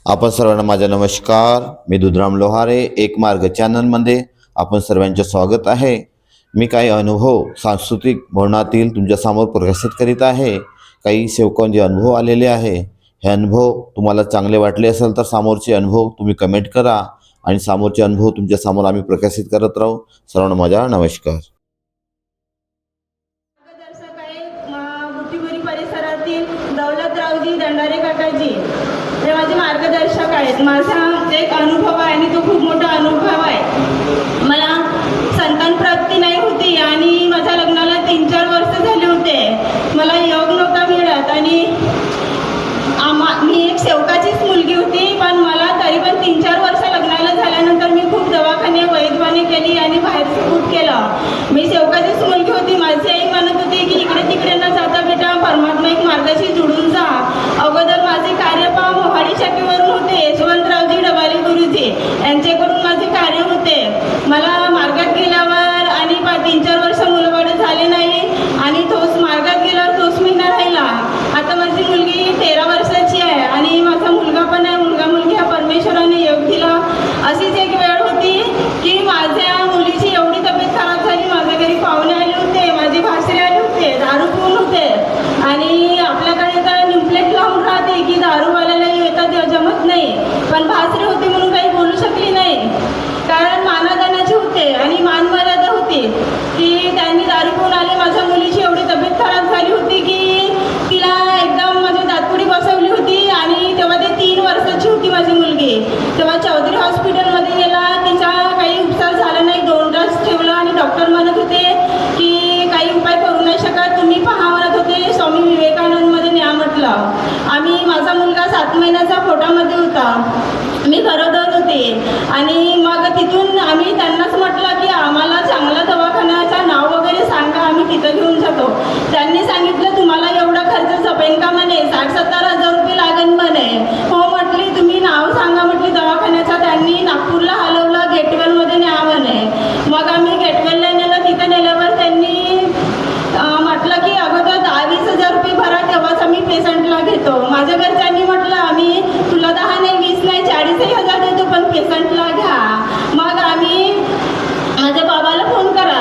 आपण सर्वांना माझा नमस्कार. मी दुधराम लोहारे एक मार्ग चॅनलमध्ये आपण सर्वांचे स्वागत आहे. मी काही अनुभव सांस्कृतिक भवनातील तुमच्यासमोर प्रकाशित करीत आहे. काही सेवकांचे अनुभव आलेले आहे. हे अनुभव तुम्हाला चांगले वाटले असेल तर समोरचे अनुभव तुम्ही कमेंट करा आणि समोरचे अनुभव तुमच्यासमोर आम्ही प्रकाशित करत राहू. सर्वांना माझा नमस्कार. मार्गदर्शक आहे बुटीबुरी परिसरातील दौलतरावजी दंडारे काकाजी, हे माझे मार्गदर्शक आहेत. माझा एक अनुभव आहे आणि तो खूप मोठा अनुभव आहे. मला संतान प्राप्ती नाही होती आणि माझ्या लग्नाला 3-4 वर्ष झाले होते. मला योग नव्हता मिळत आणि मी एक सेवकाचीच मुलगी होती, पण मला तरी पण 3-4 वर्ष लग्नाला झाल्यानंतर मी खूप दवाखाने वैद्यवाने केली आणि बाहेरचं खूप केलं. मी सेवकाचीच मुलगी होती. माझी आई म्हणत होती की इकडे तिकडे न जाता बेटा परमात्मा एक मार्गाशी जुळून जा. अगोदर माझे कार्यपाव मोहाडी शाखेवरून होते. यशवंतरावजी डबाले गुरुजी यांच्याकडून माझे कार्य होते. मला मार्गात गेल्यावर आणि 3-4 वर्ष मुलबाळ झाले नाही आणि तोच मार्गात गेल्यावर तोच महिना राहिला. आता माझी मुलगी 13 वर्षाची आहे आणि माझा मुलगा पण आहे. मुलगा मुलगी हा परमेश्वराने योग दिला. अशीच एक वेळ होती की माझ्या मुलीची एवढी तब्येत खराब झाली. माझ्या घरी पाहुणे आले होते, माझे भासरे आले होते, दारू पिऊन होते आणि आपल्याकडे तर निम्पलेट लावून राहते की दारूवाल्याला येतात जमत नाही, पण भासरे होते म्हणून काही बोलू शकली नाही. कारण मानादानाची होते आणि मानमर्यादा होती की त्यांनी दारू पिऊन आले. माझ्या मुलीची एवढी तब्येत खराब झाली होती की तिला एकदम माझी दातपुडी बसवली होती आणि तेव्हा ते 3 वर्षाची होती माझी मुलगी. तेव्हा चौधरी हॉस्पिटलमध्ये गेला. तिचा काही उपचार झाला नाही. 2 तास ठेवला आणि डॉक्टर म्हणत होते की काही उपाय करू नाही शकत, तुम्ही पहा म्हणत होते. स्वामी विवेकानंदमध्ये न्या म्हटलं. माझा मुलगा 7 महिन्याचा पोटामध्ये होता. मी गरोदर होते आणि मग तिथून आम्ही त्यांनाच म्हटलं की आम्हाला चांगला दवाखान्याचं नाव वगैरे सांगा, आम्ही तिथं घेऊन जातो. त्यांनी सांगितलं तुम्हाला एवढा खर्च जपेन का म्हणे, 60-70 हजार रुपये लागेल म्हणे. हो म्हटली, तुम्ही नाव सांगा म्हटली दवाखान्याचा. त्यांनी नागपूरला हलवलं, गेटवेलमध्ये न्या म्हणे. मग आम्ही गेटवेलला नेलं. तिथं नेल्यावर त्यांनी म्हटलं की अगोदर 10-20 हजार रुपये भरा, तेव्हाच आम्ही पेशंटला घेतो. माझ्या घरच्यांनी म्हटलं आम्ही तुला 10 नाही 20 नाही 40 हजार देतो, पण पेशंटला घ्या. मग आम्ही माझ्या बाबाला फोन केला.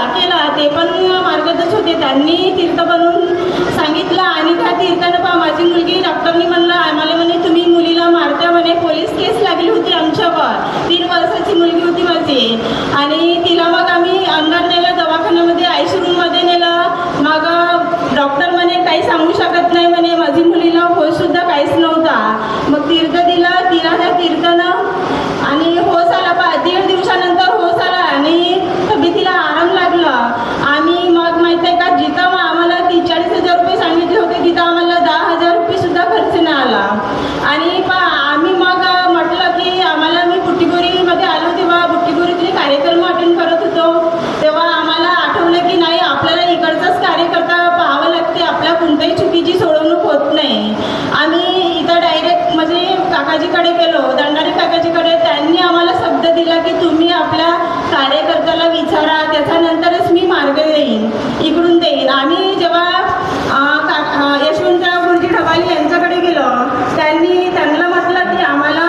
ते पण मार्गदर्शक होते. त्यांनी तीर्थ बनवून सांगितलं आणि त्या तीर्थानं पहा माझी मुलगी डॉक्टरनी म्हणलं आम्हाला म्हणे तुम्ही मुलीला मारत्या म्हणे. पोलीस केस लागली होती आमच्यावर. 3 वर्षाची मुलगी होती माझी आणि तिला मग आम्ही अंदर नेलं, दवाखान्यामध्ये आयसीयू रूममध्ये नेलं. मग डॉक्टर म्हणे काही सांगू शकत नाही म्हणे. माझी मुलीला होशसुद्धा काहीच नव्हता. मग तीर्थ दिला तिला, त्या तीर्थानं आणि होश आला. 1.5 दिवसानंतर होश आला आणि तब्येतीला आराम लागला. आम्ही मग माहीत आहे का, जिथं आम्हाला 30-40 हजार रुपये सांगितले होते तिथं आम्हाला 10 हजार रुपयेसुद्धा खर्च नाही आला. आणि आम्ही मग म्हटलं की आम्हाला, मी बुटीबुरीमध्ये आलो तेव्हा बुटीबुरीतले कार्यक्रम अटेंड करत होतो. तेव्हा आम्हाला आठवलं की नाही आपल्याला इकडचाच कार्यकर्ता पाहावं लागते, आपल्या कोणत्याही चुकीची सोडवणूक होत नाही. आम्ही इथं डायरेक्ट म्हणजे काकाजीकडे गेलो, दंडारे काकाजीकडे. त्यांनी आम्हाला शब्द दिला की तुम्ही आपल्या कार्यकर्त्याला विचारा, त्याच्यानंतरच मी मार्ग देईन, इकडून देईन. आम्ही जेव्हा यशवंतराव गुरुजी ढबाले यांच्याकडे गेलो, त्यांना म्हटलं की आम्हाला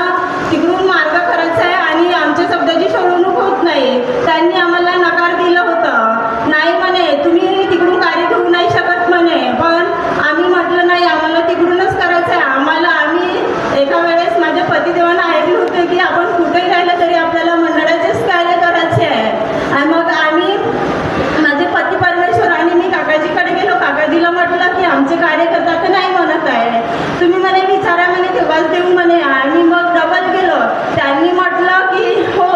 तिकडून मार्ग करायचा आहे आणि आमच्या शब्दाची सोडवणूक होत नाही. त्यांनी आम्हाला नकार दिलं होतं. नाही म्हणे तुम्ही तिकडून कार्य घेऊ नाही शकत म्हणे. पण आम्ही म्हटलं नाही, आम्हाला तिकडूनच करायचं आहे. आम्ही एका वेळेस माझ्या पतिदेवांना ऐकलं होतं की आपण कुठेही राहिलं तरी आपल्याला मंडळाचेच कार्य करायचे आहे. आणि मग आम्ही माझे पती परमेश्वर आणि मी काकाजीकडे गेलो. काकाजीला म्हटलं की आमचे कार्यकर्ता तर नाही म्हणत आहे, तुम्ही म्हणे विचारा म्हणे, तेव्हाच देऊ म्हणे. आणि मग डबल गेलो. त्यांनी म्हटलं की हो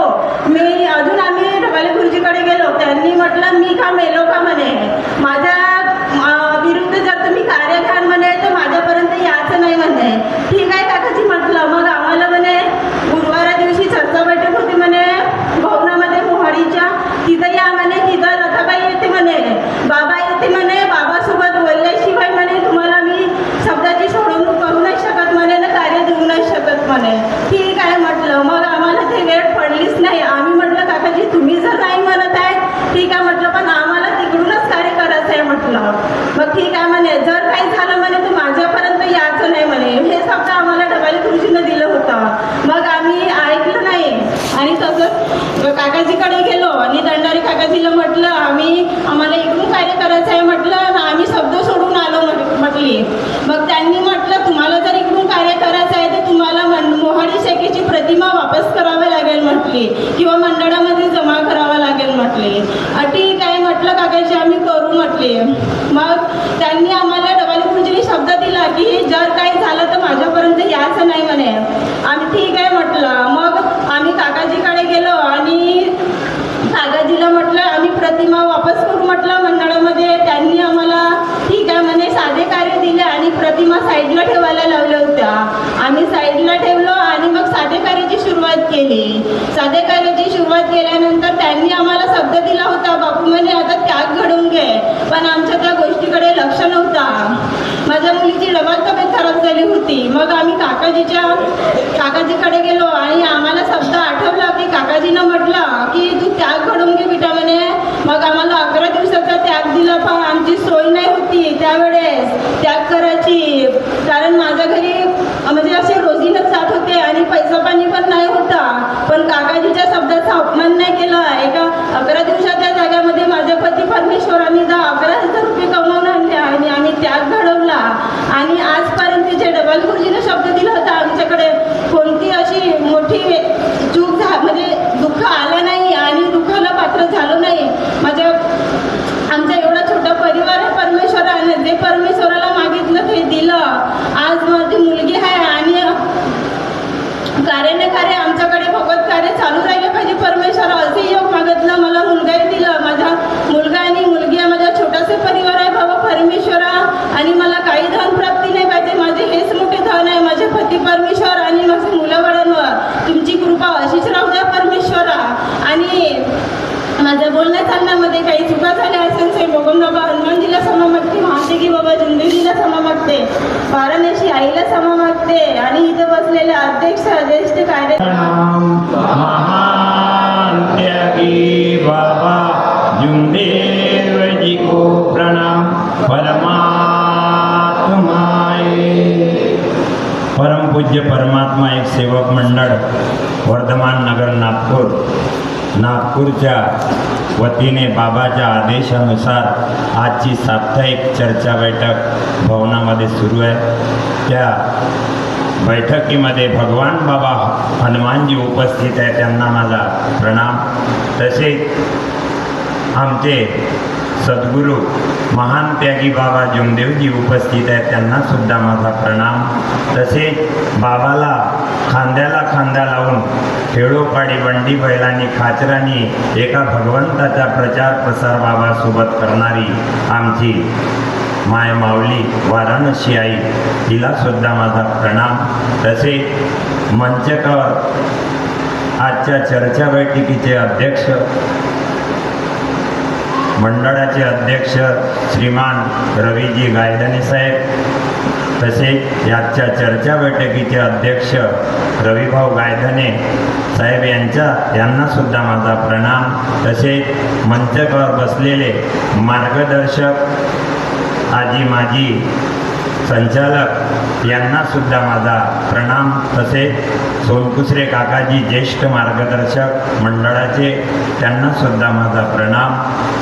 मी अजून आम्ही डबाले गुरुजीकडे गेलो. त्यांनी म्हटलं मी का मेलो का म्हणे, माझ्या विरुद्ध जर तुम्ही कार्य घ्याल म्हणे तर माझ्यापर्यंत यायचं नाही म्हणे. ठीक आहे काकाजी म्हटलं. मग आम्हाला म्हणे गुरुवारा दिवशी चर्चा बैठक होती म्हणे भवनामध्ये मोहाडीच्या. तिथं या म्हणे. तिथं रथाबाई येते म्हणे, बाबा येते म्हणे. बाबासोबत बोलल्याशिवाय म्हणे तुम्हाला मी शब्दाची सोडवणूक करू नाही शकत म्हणे ना कार्य देऊ नाही शकत म्हणे. ठीक आहे म्हटलं. मग आम्हाला ते वेळ पडलीच नाही. आम्ही म्हटलं काकाजी तुम्ही जर नाही म्हणत आहे ठीक आहे म्हटलं, पण आम्हाला तिकडूनच कार्य करायचं आहे म्हटलं. मग ठीक आहे म्हणे, जर काही झालं म्हणे तर माझ्यापर्यंत यायचं नाही म्हणे. हे शब्द आम्हाला डबाले गुरुजीनं दिलं होतं. म्हटली. मग त्यांनी म्हटलं तुम्हाला जर इकडून कार्य करायचं आहे तर तुम्हाला मोहाडी शाखेची प्रतिमा वापस करावी लागेल म्हटली किंवा मंडळामध्ये जमा करावा लागेल म्हटली. ठीक आहे म्हटलं काकाजी आम्ही करू म्हटले. मग त्यांनी आम्हाला डबाली गुरुजींनी शब्द दिला की जर काही झालं तर माझ्यापर्यंत यायचं नाही म्हणे. आम्ही ठीक आहे म्हटलं. मग आम्ही काकाजीकडे गेलो आणि काकाजीला म्हटलं आम्ही प्रतिमा वापस करू म्हटलं मंडळामध्ये. त्यांनी आम्हाला ठीक आहे म्हणे साधे कार्य दिले आणि प्रतिमा साईडला ठेवायला लावल्या होत्या. आम्ही साईडला ठेवलो आणि मग साधे कार्याची सुरुवात केली. साधे कार्याची सुरुवात केल्यानंतर त्यांनी आम्हाला शब्द दिला होता बापू म्हणे आता त्याग घडवून घे. पण आमच्या त्या गोष्टीकडे लक्ष नव्हता. माझ्या मुलीची डबल तब्येत खराब झाली होती. मग आम्ही काकाजीकडे गेलो आणि आम्हाला शब्द आठवला की काकाजीनं म्हटलं की तू त्याग घडवून घे बेटा म्हणे. मग आम्हाला 11 दिवसाचा त्याग दिला. पण आमची सोय नाही होती त्यावेळेस त्याग करायची. कारण माझ्या घरी म्हणजे असे रोजीनच जात होते आणि पैसा पाणी पण नाही होता. पण काकाजीच्या शब्दाचा अपमान नाही केला. एका 11 दिवसाच्या जाग्यामध्ये माझ्या पती परमेश्वरांनी 11,000 रुपये कमवून आणले आणि आम्ही त्याग घडवला. आणि आजपर्यंत जे डबल गुरुजीने शब्द दिला होता आमच्याकडे कोणती अशी मोठी चूक म्हणजे दुःख आलं नाही आणि दुःखाला पात्र झालो नाही. आमचा एवढा छोटा परिवार आहे. परमेश्वराने जे परमेश्वराला मागितलं ते दिलं. आज माझी मुलगी आहे आणि कार्याने कार्य आमच्याकडे भगवत कार्य चालू राहिले पाहिजे. परमेश्वर असे योग मागितलं मला मुलगाही दिलं. माझा मुलगा आणि मुलगी आहे. माझा छोटासा परिवार आहे बाबा परमेश्वरा. आणि मला काही धन प्राप्ती नाही पाहिजे. माझे हेच मोठे धन आहे माझे पती परमेश्वर आणि माझ्या मुलाबाळांवर तुमची कृपा अशीच राहू द्या परमेश्वरा. आणि माझ्या बोलण्या चालण्यामध्ये काही चुका झाल्या असेल ते बघून बाबा हनुमानजीला क्षमा मागते. महादेवी बाबा जुंदेजीला क्षमा मागते. वाराणसी आईला क्षमा मागते. आणि इथं बसलेले अध्यक्ष ज्येष्ठ कार्य महान त्यागी बाबा जुंदेव जी को प्रणाम. परमात्माए परमपूज्य परमात्मा एक सेवक मंडळ वर्धमान नगर नागपूरच्या वतीने बाबाच्या आदेशानुसार आजची साप्ताहिक चर्चा बैठक भवनामध्ये सुरू आहे. त्या बैठकीमध्ये भगवान बाबा हनुमानजी उपस्थित आहे. त्यांना माझा प्रणाम. तसेच आमचे सद्गुरू महान त्यागी बाबा जुमदेवजी उपस्थित आहेत. त्यांनासुद्धा माझा प्रणाम. तसेच बाबाला खांद्याला खांदा लावून खेळोपाडी बंडी बैलांनी खाचरांनी एका भगवंताचा प्रचार प्रसार बाबासोबत करणारी आमची माय माऊली वाराणसी आई तिलासुद्धा माझा प्रणाम. तसेच मंचकावर आजच्या चर्चा बैठकीचे अध्यक्ष मंडळाचे अध्यक्ष श्रीमान रवीजी गायधने साहेब, तसेच याच्या चर्चा बैठकीचे अध्यक्ष रविभाऊ गायधने साहेब यांनासुद्धा माझा प्रणाम. तसेच मंचकावर बसलेले मार्गदर्शक आजी माजी संचालक यांनासुद्धा माझा प्रणाम. तसेच सोनकुसरे काकाजी ज्येष्ठ मार्गदर्शक मंडळाचे त्यांनासुद्धा माझा प्रणाम.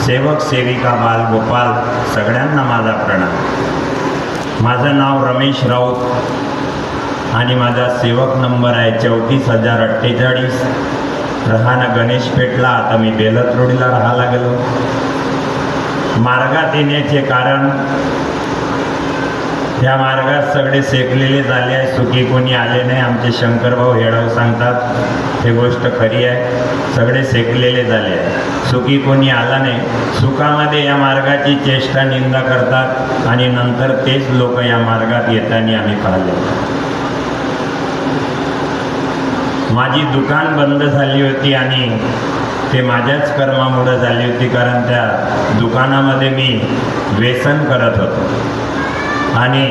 सेवक सेविका बालगोपाल सगळ्यांना माझा प्रणाम. माझं नाव रमेश राऊत आणि माझा सेवक नंबर आहे 34,048. राहणं गणेशपेठला. आता मी बेलत रोडला राहायला गेलो. मार्गात येण्याचे कारण या मार्गात सगळे सेकलेले झाले आहे. सुखी कोणी आले नाही. आमचे शंकरभाऊ हेडव सांगतात हे गोष्ट खरी आहे. सगळे सेकलेले झाले आहे. सुखी कोणी आला नाही. सुखामध्ये या मार्गाची चेष्टा निंदा करतात आणि नंतर तेच लोक या मार्गात येताना आम्ही पाहिले. माझी दुकान बंद झाली होती आणि ते माझ्याच कर्मामुळे झाली होती. कारण त्या दुकानामध्ये मी व्यसन करत होतो आणि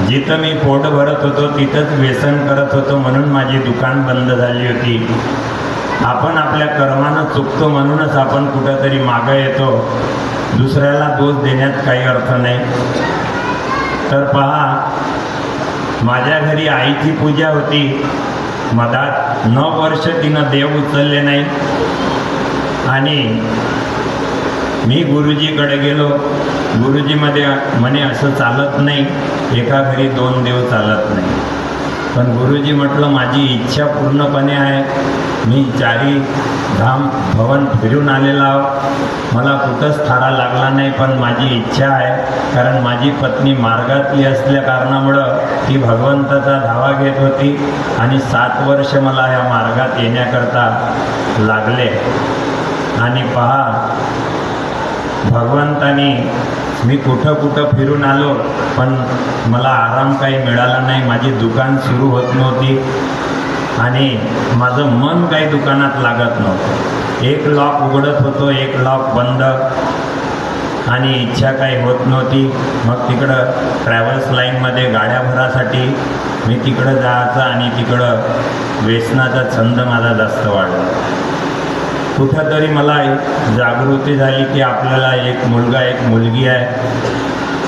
जिथं मी पोट भरत होतो तिथंच व्यसन करत होतो, म्हणून माझी दुकान बंद झाली होती. आपण आपल्या कर्मानं चुकतो म्हणूनच आपण कुठंतरी मागं येतो. दुसऱ्याला दोष देण्यात काही अर्थ नाही. तर पहा, माझ्या घरी आईची पूजा होती. मधात 9 वर्ष तिनं देव उचलले नाही आणि मी गुरुजीकडे गेलो. गुरुजीमध्ये म्हणे असं चालत नाही, एका घरी 2 देव चालत नाही. पण गुरुजी म्हटलं माझी इच्छा पूर्णपणे आहे. मी 4 धाम भवन फिरून आलेला आहो, मला कुठंच थारा लागला नाही, पण माझी इच्छा आहे. कारण माझी पत्नी मार्गातली असल्या कारणामुळं ती भगवंताचा धावा घेत होती आणि 7 वर्ष मला या मार्गात येण्याकरता लागले. आणि पहा, भगवंतानी मी कुठं कुठं फिरून आलो, पण मला आराम काही मिळाला नाही. माझी दुकान सुरू होत नव्हती आणि माझं मन काही दुकानात लागत नव्हतं. एक लॉक उघडत होतो, एक लॉक बंद, आणि इच्छा काही होत नव्हती. मग तिकडं ट्रॅव्हल्स लाईनमध्ये गाड्या भरासाठी मी तिकडं जायचं आणि तिकडं व्यसनाचा छंद माझा जास्त वाढला. कुठंतरी मला जागृती झाली की आपल्याला एक मुलगा एक मुलगी आहे,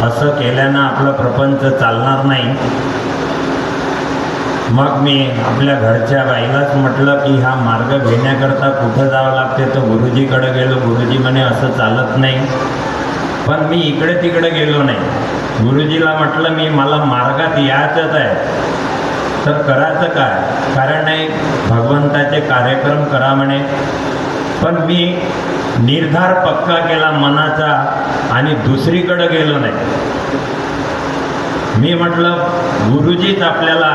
असं केल्यानं आपलं प्रपंच चालणार नाही. मग मी आपल्या घरच्या बाईलाच म्हटलं की हा मार्ग घेण्याकरता कुठं जावं लागते. तर गुरुजीकडे गेलो. गुरुजी म्हणे असं चालत नाही. पण मी इकडे तिकडे गेलो नाही. गुरुजीला म्हटलं मला मार्गात यायचंच आहे, तर करायचं काय, कारण नाही भगवंताचे कार्यक्रम करा म्हणे. पण मी निर्धार पक्का केला मनाचा आणि दुसरीकडे गेलो नाही. मी म्हटलं गुरुजीच आपल्याला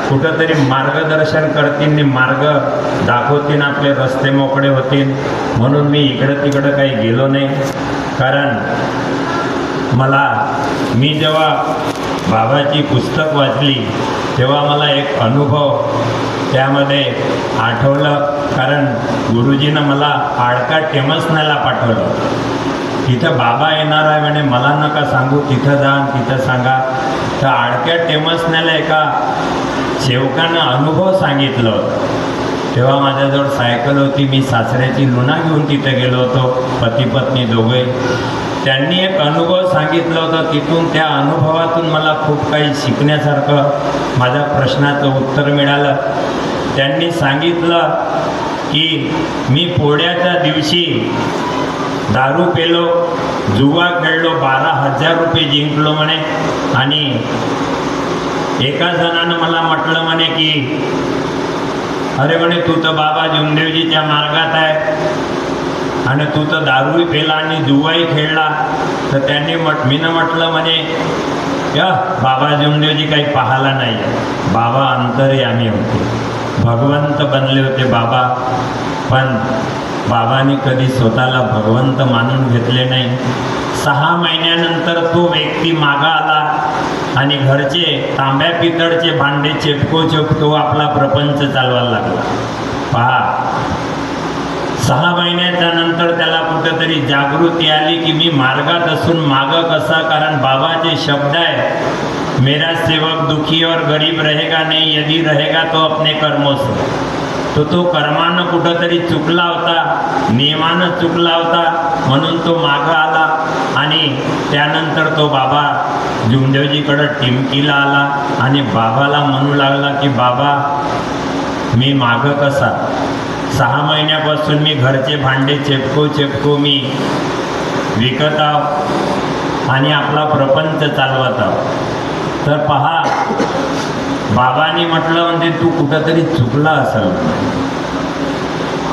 कुठंतरी मार्गदर्शन करतील, मार्ग दाखवतील, आपले रस्ते मोकळे होतील. म्हणून मी इकडं तिकडं काही गेलो नाही. कारण मी जेव्हा बाबाची पुस्तक वाचली तेव्हा मला एक अनुभव त्यामध्ये आठवलं. कारण गुरुजीनं मला आडका टेमसनाला पाठवलं. तिथं बाबा येणार आहे म्हणे, मला नका सांगू, तिथं जा आणि तिथं सांगा. तर आडक्या टेमसनाला एका सेवकानं अनुभव सांगितलं होतं. तेव्हा माझ्याजवळ सायकल होती. मी सासऱ्याची लुना घेऊन तिथे गेलो होतो, पती पत्नी दोघे. त्यांनी एक अनुभव सांगितलं होतं. तिथून त्या अनुभवातून मला खूप काही शिकण्यासारखं माझ्या प्रश्नाचं उत्तर मिळालं. त्यांनी सांगितलं की मी पोळ्याच्या दिवशी दारू पेलो, जुवा खेळलो, 12,000 रुपये जिंकलो म्हणे. आणि एका जणानं मला म्हटलं म्हणे की अरे म्हणे तू तर बाबा जुमदेवजीच्या मार्गात आहे आणि तू तर दारूही पेला आणि जुवाही खेळला. तर त्यांनी मीनं म्हटलं म्हणे या बाबा जुमदेवजी काही पाहायला नाही, बाबा अंतर्यामी होते, भगवंत बनले होते बाबा. पण बाबांनी कधी स्वतःला भगवंत मानून घेतले नाही. 6 महिन्यानंतर तो व्यक्ती मागा आला आणि घरचे तांब्या पितळचे भांडे चेपको आपला प्रपंच चालवायला लागला. पहा, 6 महिन्याच्या नंतर त्याला कुठंतरी जागृती आली की मी मार्गात असून मागं कसा. कारण बाबाचे शब्द आहे, मेरा सेवक दुखी और गरीब रहेगा नहीं, यदि रहेगा तो अपने कर्मों से. तो कर्मानं कुठंतरी चुकला होता, नियमानं चुकला होता, म्हणून तो मागं आला. आणि त्यानंतर तो बाबा जुमदेवजीकडं टिमकीला आला आणि बाबाला म्हणू लागला की बाबा मी मागं कसा. 6 महिन्यापासून मी घरचे भांडे चेपको मी विकत आहो आणि आपला प्रपंच चालवत आहो. तर पहा, बाबांनी म्हटलं म्हणजे तू कुठंतरी चुकला असेल.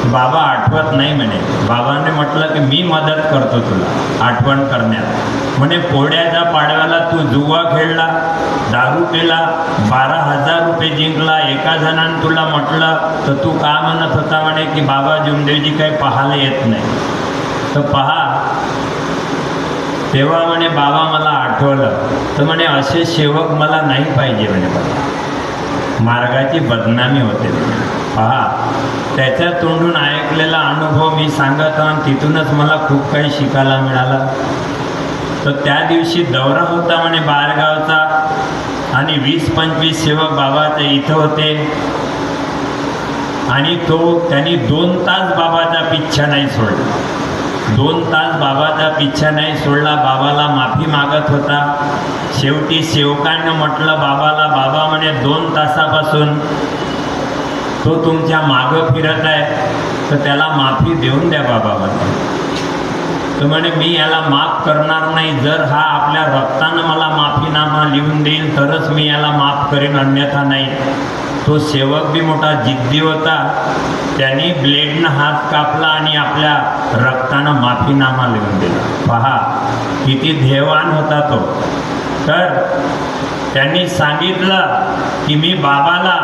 बाबा आठवत नाही म्हणे. बाबांनी म्हटलं की मी मदत करतो तुला आठवण करण्यात. म्हणे पोळ्याच्या पाडव्याला तू जुवा खेळला, दारू पेला, 12,000 रुपये जिंकला. एका जणानं तुला म्हटलं तर तू का म्हणत होता म्हणे की बाबा जुमदेवजी काही पाहायला येत नाही. तर पहा, तेव्हा म्हणे बाबा मला आठवलं. तर म्हणे असे सेवक मला नाही पाहिजे म्हणे. बाबा मार्गाची बदनामी होते. पहा, त्याच्या तोंडून ऐकलेला अनुभव मी सांगत आणि तिथूनच मला खूप काही शिकायला मिळालं. तर त्या दिवशी दौरा होता म्हणे बाहेरगावचा आणि 20-25 सेवक बाबाच्या इथं होते. आणि त्यांनी 2 तास बाबाचा पिच्छा नाही सोडला. 2 तास बाबाचा पिच्छा नाही सोडला. बाबाला माफी मागत होता. शेवटी सेवकांनी म्हटलं बाबाला, बाबा म्हणे 2 तासापासून तो तुमच्या मागं फिरत आहे, तर त्याला माफी देऊन द्या बाबा म्हणे. तर म्हणे मी याला माफ करणार नाही, जर हा आपल्या रक्तानं मला माफीनामा लिहून देईल तरच मी याला माफ करेन, अन्यथा नाही. तो सेवक बी मोठा जिद्दी होता, त्यांनी ब्लेडनं हात कापला आणि आपल्या रक्तानं माफीनामा लिहून दिला. पहा किती ध्येयवान होता तो. तर त्यांनी सांगितलं की मी बाबाला,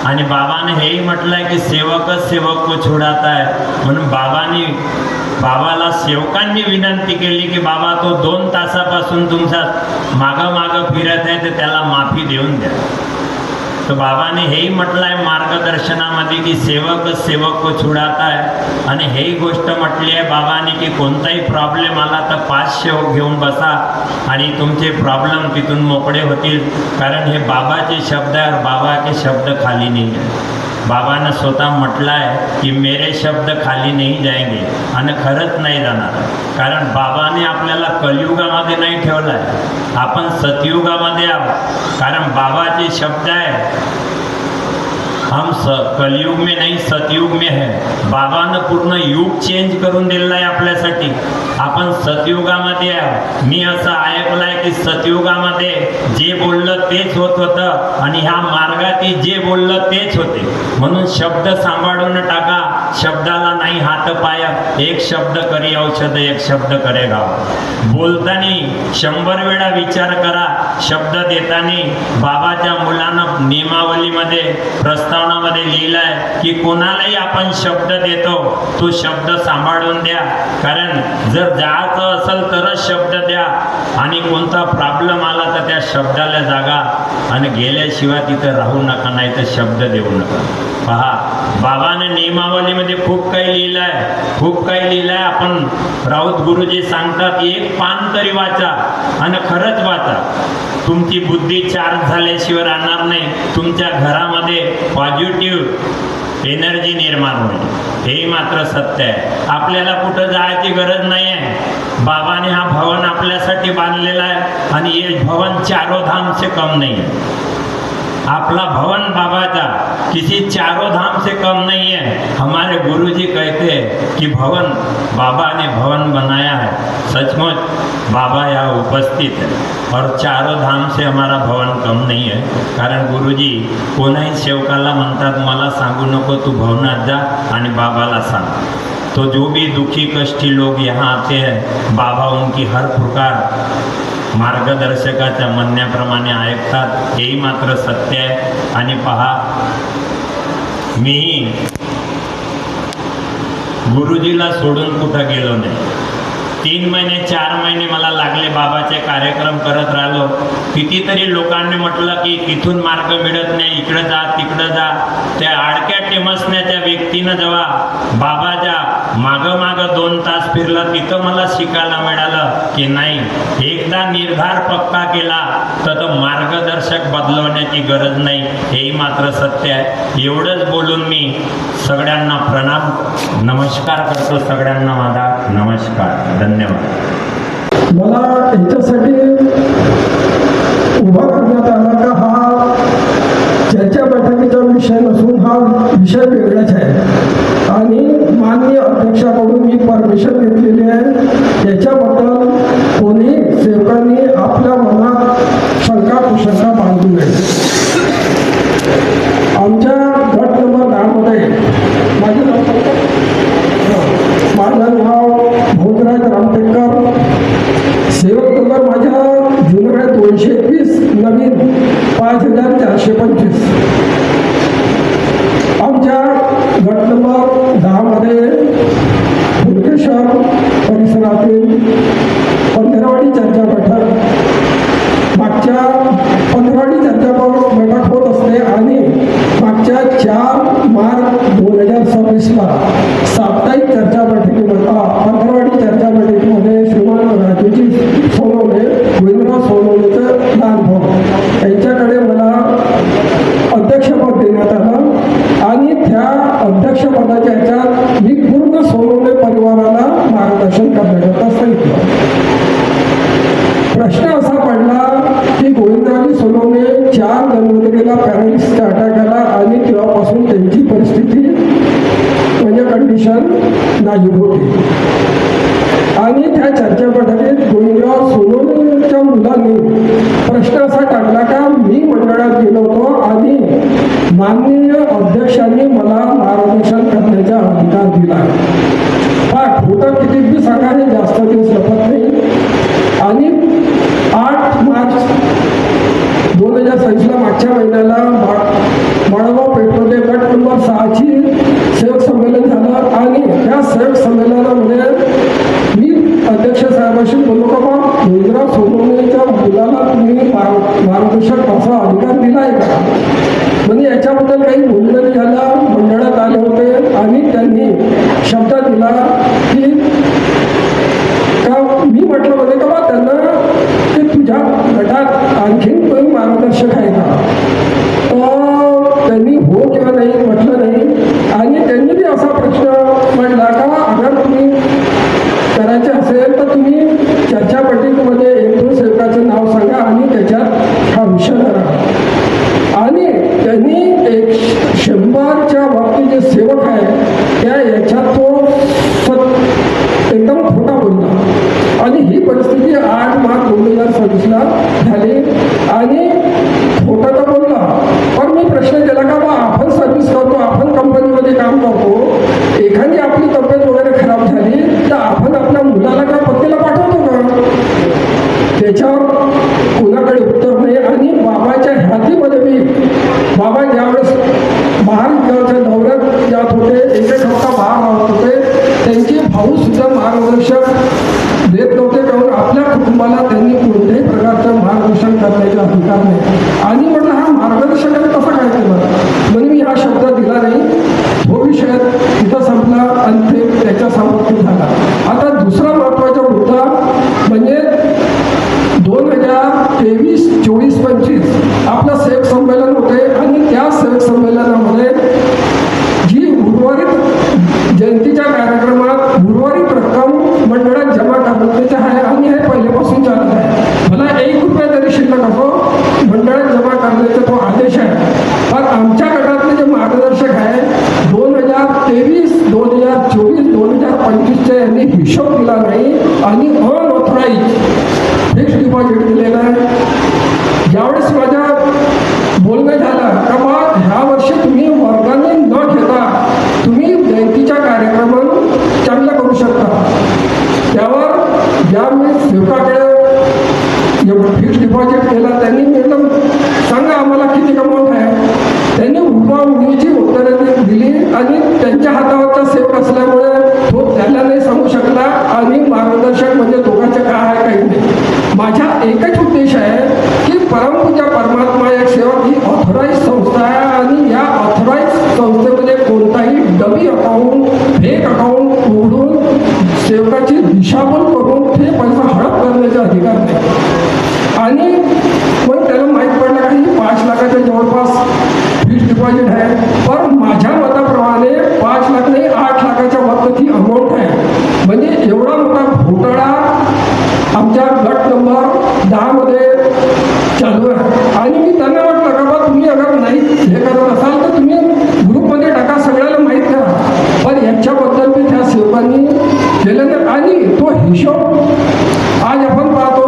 आणि बाबाने हेही म्हटलंय की सेवकच सेवक को छुडाता है, म्हणून बाबाला सेवकांनी विनंती केली की बाबा तो 2 तासापासून तुमचा मागं फिरत आहे तर त्याला माफी देऊन द्या. तर बाबाने हेही म्हटलं आहे मार्गदर्शनामध्ये की सेवकच सेवक को छुडाता है, आणि हेही गोष्ट म्हटली आहे बाबाने की कोणताही प्रॉब्लेम आला तर 5 सेवक घेऊन बसा आणि तुमचे प्रॉब्लेम तिथून मोकळे होतील. कारण हे बाबाचे शब्द आहे, बाबाचे शब्द खाली नाही आहे. बाबानं स्वतः म्हटलं आहे की मेरे शब्द खाली नाही जाएंगे, आणि खरंच नाही जाणार. कारण बाबाने आपल्याला कलियुगामध्ये नाही ठेवलं आहे, आपण सतयुगामध्ये आहोत. कारण बाबाचे शब्द आहे हम कलयुग में नहीं सतयुग में है. बाबानं पूर्ण युग चेंज करून दिलेलं आहे आपल्यासाठी. आपण सतयुगामध्ये आहोत. मी असं ऐकलं आहे की सतयुगामध्ये जे बोललं तेच होत होतं, आणि ह्या मार्गात जे बोललं तेच होते. म्हणून शब्द सांभाळून टाका, शब्दाला नाही हात पाय. एक शब्द करी औषध, एक शब्द करे गाव. बोलताना 100 वेळा विचार करा. शब्द देताना बाबाच्या मुलानं नियमावलीमध्ये प्रस्तावनामध्ये लिहिलं आहे की कोणालाही आपण शब्द देतो तो शब्द सांभाळून द्या. कारण जर जायचं असेल तरच शब्द द्या, आणि कोणता प्रॉब्लेम आला तर त्या शब्दाला जागा, आणि गेल्याशिवाय तिथं राहू नका, नाही तर शब्द देऊ नका. पहा बाबाने नियमावलीमध्ये खूप काही लिहिलं आहे, खूप काही लिहिलं आहे. आपण राऊत गुरुजी सांगतात एक पान तरी वाचा, आणि खरंच वाचा. तुमची बुद्धी चार्ज झाल्याशिवाय राहणार नाही. तुमच्या घरामध्ये पॉझिटिव्ह एनर्जी निर्माण होईल. हेही मात्र सत्य आहे. आपल्याला कुठं जायची गरज नाही आहे. बाबाने हा भवन आपल्यासाठी बांधलेला आहे, आणि ये भवन 4 धाम से कम नहीं है. आपला भवन बाबा किसी 4 धाम से कम नहीं है. हमारे गुरुजी कहते हैं कि भवन बाबा ने भवन बनाया है. सचमुच बाबा यहाँ उपस्थित है, और 4 धाम से हमारा भवन कम नहीं है. कारण गुरुजी कोणाही सेवकाला म्हणतात मला सांगू नको, तू भवनात जा आणि बाबाला सांग. तो जो भी दुखी कष्टी लोग यहाँ आते हैं, बाबा उनकी हर प्रकार मार्गदर्शकाच्या म्हणण्याप्रमाणे ऐकतात. हेही मात्र सत्य आहे. आणि पहा मी गुरुजीला सोडून कुठं गेलो नाही. 3 महिने 4 महिने मला लागले बाबाचे कार्यक्रम करत राहिलो. कितीतरी लोकांनी म्हटलं की तिथून मार्ग मिळत नाही, इकडं जा तिकडं जा. त्या आडक्या टेमसण्याच्या व्यक्तीनं जेव्हा बाबाच्या मागं 2 तास फिरलं, तिथं मला शिकायला मिळालं की नाही, एकदा निर्धार पक्का केला तर तो मार्गदर्शक बदलवण्याची गरज नाही. हेही मात्र सत्य आहे. एवढंच बोलून मी सगळ्यांना प्रणाम नमस्कार करतो. सगळ्यांना माझा नमस्कार. धन्यवाद. मला याच्यासाठी उभा करण्यात आला का हा चर्चा बैठकीचा विषय नसून हा विषय वेगळाच आहे, आणि माननीय अध्यक्षाकडून मी परमिशन घेतलेली आहे. याच्याबद्दल कोणी सेवकांनी आपल्या मनात शंका कुशंका बांधू नये. आमच्या गट नंबर 10 मध्ये माझं नाव भोजराज रामटेकर, सेवक नंबर माझ्या जुनं आहे 221, नवीन 5425. आमच्या गट नंबर 10 मध्ये हुडकेश्वर परिसरातील 15वाडी चर्चा बैठक, मागच्या 15वाडी चर्चा बैठक होत असते, आणि मागच्या 4 मार्च 2026ला साप्ताहिक चर्चा बैठकीमध्ये 15वाडी चर्चा बैठकीमध्ये श्रीमान राजूजी सोनवणे, गोविंदराव सोनवणेचं दान भाऊ यांच्याकडे मला अध्यक्षपद देण्यात आलं, आणि त्या अध्यक्षपदाच्या ह्याच्यात मी पूर्ण सोनवणे परिवाराला मार्गदर्शन करण्याकरता सांगितलं. प्रश्न असा पडला की गोविंदरावजी सोनवणे 4 जानेवारीला पॅरालिसिसचा अटॅक आला, आणि तेव्हापासून त्यांची परिस्थिती म्हणजे कंडिशन नाजूक होती. आणि त्या चर्चा बैठकीत गोविंदराव सोनवणेच्या मुलांनी प्रश्न असा टाकला का मी मंडळात गेलो होतो आणि माननीय अध्यक्षांनी मला मार्गदर्शन करण्याचा अधिकार दिला. खोटं किती बी सांगा हे जास्त दिवस लपत नाही. आणि 8 मार्च 2026 मागच्या महिन्याला माळगाव पेठमध्ये गट नंबर 6ची सेवक संमेलन झालं आणि त्या सेवक संमेलनामध्ये मी अध्यक्ष साहेबांशी बोललो का बा गोविंदराव सोनवणेच्या मुलाला तुम्ही मार्गदर्शक असा अधिकार दिला आहे का. म्हणजे याच्याबद्दल काही बोलणं झालं. मंडळात आले होते आणि त्यांनी शब्द दिला की का मी म्हटलं होते का बा त्यांना की तुझ्या गटात आणखीन कोणी मार्गदर्शक आहे का. तर त्यांनी हो किंवा नाही म्हटलं नाही. आणि त्यांनी बी असा प्रश्न मांडला का अगर तुम्ही करायचे असेल तर तुम्ही चर्चा बैठकीमध्ये 1-2 सेवकाचं नाव सांगा आणि त्याच्यात हा विषय करा. आणि त्यांनी 100च्या बाबतीत जे सेवक आहे त्या याच्यात तो एकदम खोटा बोलला. आणि ही परिस्थिती 8 मार्च 2026 झाली. आणि खोटा तर बोलला पण मी प्रश्न केला का बा आपण सर्व्हिस करतो, आपण कंपनीमध्ये काम करतो, एखादी आपली तब्येत वगैरे खराब झाली तर आपण आपल्या मुलाला का पत्नीला पाठवतो का. त्याच्यावर कोणाकडे उत्तर नाही. आणि बाबाच्या ह्यातीमध्ये मी बाबा ज्यावेळेस महाराष्ट्राच्या दौऱ्यात जात होते, एक हप्ता बाहेर राहत होते, त्यांचे भाऊ सुद्धा मार्गदर्शक देत नव्हते कारण आपल्या कुटुंबाला त्यांनी कोणत्याही प्रकारचं मार्गदर्शन करण्याचा अधिकार नाही. आणि म्हटलं हा मार्गदर्शकाने कसं काय केलं म्हणजे मी हा शब्द दिला नाही. तो विषय तिथं संपला आणि ते त्याच्या समाप्ती झाला. आता दुसरा महत्त्वाचा मुद्दा म्हणजे 2023, 24, 25 आपलं सेवक संमेलन होते आणि त्या सेवक संमेलनामध्ये जी उर्वरित जयंतीच्या कार्यक्रमात उर्वरित रक्कम मंडळात जमा करण्याचे आहे आणि हे पहिल्यापासून चालत आहे. मला 1 रुपया तरी शिल्लक असो मंडळात जमा करण्याचा तो आदेश आहे. पण आमच्या गटातले जे मार्गदर्शक आहे 2023, 2024, 2025 यांनी हिशोब दिला नाही आणि अनऑथराईज फिक्स डिपॉझिट दिलेलं आहे. ज्यावेळेस माझ्या बोलणं झालं का बा ह्या वर्षी तुम्ही वर्गाने न घेता तुम्ही जयंतीच्या कार्यक्रमात चांगलं करू शकता. त्यावर ज्या मी सेवकाकडे फिक्स डिपॉझिट केला त्यांनी म्हटलं सांगा आम्हाला किती अमाऊंट आहे. त्यांनी उडीची उत्तरं दिली आणि त्यांच्या हातावरचा सेवक असल्यामुळे तो त्याला नाही सांगू शकला आणि मार्गदर्शक म्हणजे दोघांचं काय आहे काही नाही. माझा एकच उद्देश आहे की परमपूजा परमात्मा एक सेवक ही ऑथराईज संस्था आहे आणि या ऑथराईज संस्थेमध्ये कोणताही डमी अकाउंट फेक अकाउंट उघडून सेवकाची दिशाभूल करून ते पैसा हडप करण्याचा अधिकार नाही. आणि मग त्याला माहीत पडलं काही 5 लाखाच्या जवळपास फिक्स डिपॉझिट आहे. पण माझ्या मताप्रमाणे 5 लाख नाही 8 लाखाच्या वरती ती अमाऊंट आहे. म्हणजे एवढा मोठा घोटाळा आमच्या गट नंबर 10मध्ये चालू आहे. आणि मी त्यांना म्हटलं का बा तुम्ही अगर नाही हे करत असाल तर तुम्ही ग्रुपमध्ये टाका, सगळ्याला माहीत करा. पण याच्याबद्दल मी त्या सेवकांनी केलं नाही. आणि तो हिशोब आज आपण पाहतो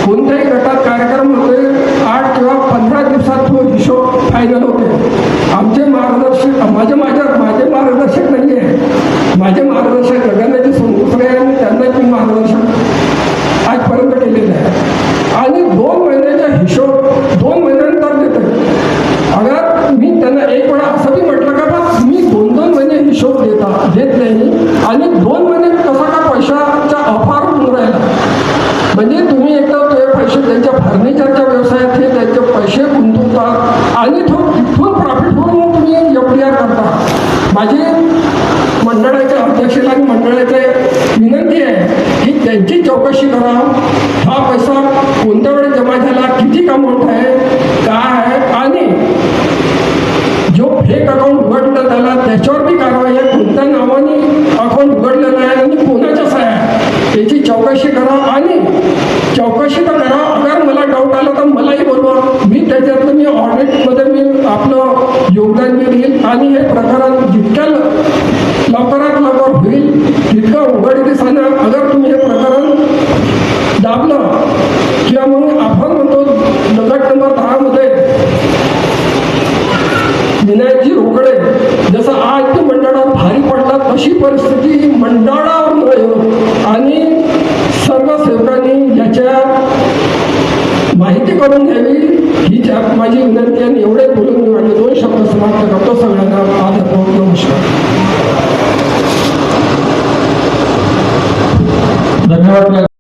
कोणत्याही गटात कार्यक्रम होते 8 किंवा 15 दिवसात तो हिशोब फायनल होते. आमचे मार्गदर्शक माझे मार्गदर्शक नाही आहे. माझे मार्गदर्शक गगनाचे दुसरे आहे आणि त्यांना मी मार्गदर्शक आजपर्यंत केलेलं आहे. आणि 2 महिन्याचा हिशोब 2 महिन्यानंतर देते. अगर मी त्यांना एक वेळा असं बी म्हटलं का बा तुम्ही 2-2 महिने हिशोब देत नाही आणि 2 महिने कसा का पैशाचा अफार होऊन राहिला. म्हणजे तुम्ही एकदा ते पैसे त्यांच्या फर्निचरच्या व्यवसायात हे त्यांचे पैसे गुंतवतात आणि तिथून प्रॉफिट होऊन मग तुम्ही FDR करता. माझी मंडळाच्या अध्यक्षाला आणि मंडळाची विनंती आहे की त्यांची चौकशी करा. हा पैसा कोणत्या वेळेस जमा झाला, किती अमाऊंट आहे, काय आहे आणि जो फेक अकाउंट उघडलं त्याला त्याच्यावर बी कारवाई आहे. कोणत्या नावाने अकाउंट उघडलेलं आहे आणि कोणाच्याच आहे याची चौकशी करा. आणि चौकशी तर करा. अगर मला डाऊट आला तर मलाही बोलवा. मी त्याच्यातलं मी ऑडिटमध्ये मी आपलं योगदान देईल आणि हे प्रकरण जितक्या लवकरात लवकर होईल तितकं उघडकीस आणा. अगर तुम्ही अशी परिस्थिती मंडळावर न येऊ आणि सर्व सेवकांनी याच्या माहिती करून घ्यावी हीच माझी विनंती आणि एवढे बोलून मी माझे 2 शब्द समाप्त करतो. सगळ्यांना आदरपूर्वक नमस्कार. धन्यवाद.